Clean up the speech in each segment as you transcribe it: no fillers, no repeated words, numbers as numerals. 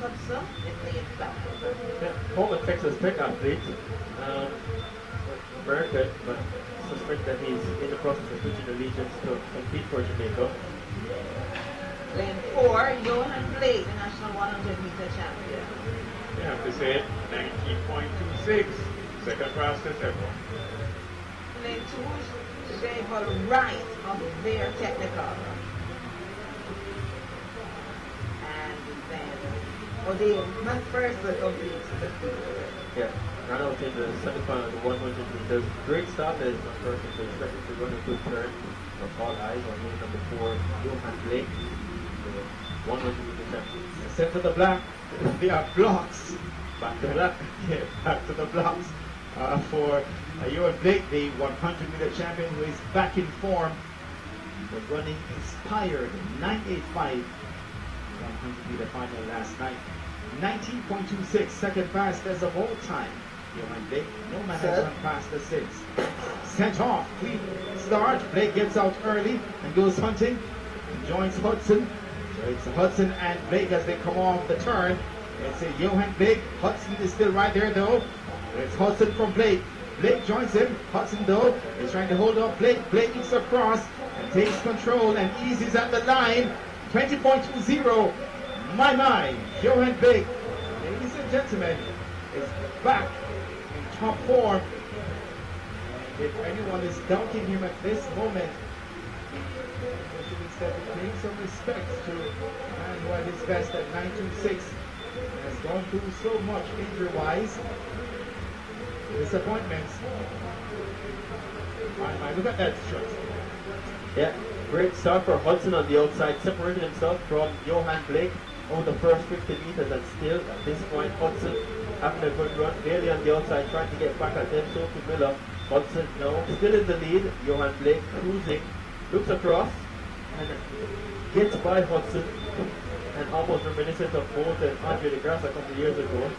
Hudson in lane back. Yeah, former Texas Tech athlete, American, but suspect that he's in the process of switching allegiance to compete for Jamaica. Lane 4, Yohan Blake, the national 100-meter champion. You have to say it, 19.26, second fastest ever. Lane 2, the vehicle right of their technical. And then, they went first to complete the field. Yeah, ran out in the semifinals of 100 meters. Great start as the first and expected to run a good turn. Of all eyes on lane number 4, Yohan Blake, the 100 meter champion. Set to the black, they are blocks. Back to the black, yeah, back to the blocks. For Yohan Blake, the 100-meter champion who is back in form, was running inspired 9.85 100-meter final last night. 19.26, second fastest of all time. Yohan Blake, no man has run faster since. Sent off, clean start. Blake gets out early and goes hunting and joins Hudson. So it's Hudson and Blake as they come off the turn. It's a Yohan Blake. Hudson is still right there though. It's Hudson from Blake. Blake joins him. Hudson though is trying to hold up Blake. Blake eats across and takes control and eases at the line. 20.20. My. Yohan Blake, ladies and gentlemen, is back in top form. And if anyone is doubting him at this moment, they should instead be paying some respect to a man who at his best at 9.26 has gone through so much injury-wise. Disappointments. My, look at that shot. Yeah, great start for Hudson on the outside, separated himself from Yohan Blake over the first 50 meters, and still at this point Hudson having a good run, barely on the outside, trying to get back at them. Sophie Miller. Hudson now still in the lead. Yohan Blake cruising, looks across and gets by Hudson, and almost reminiscent of both and Andre DeGrasse a couple of years ago.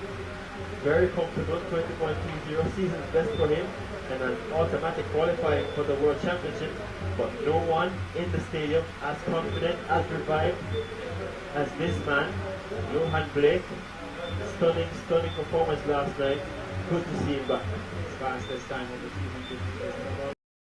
Very comfortable, 20.20, season's best for him, and an automatic qualifying for the World Championship. But no one in the stadium as confident, as revived as this man, Yohan Blake. Stunning performance last night. Good to see him back. His fastest time on the 200 meters.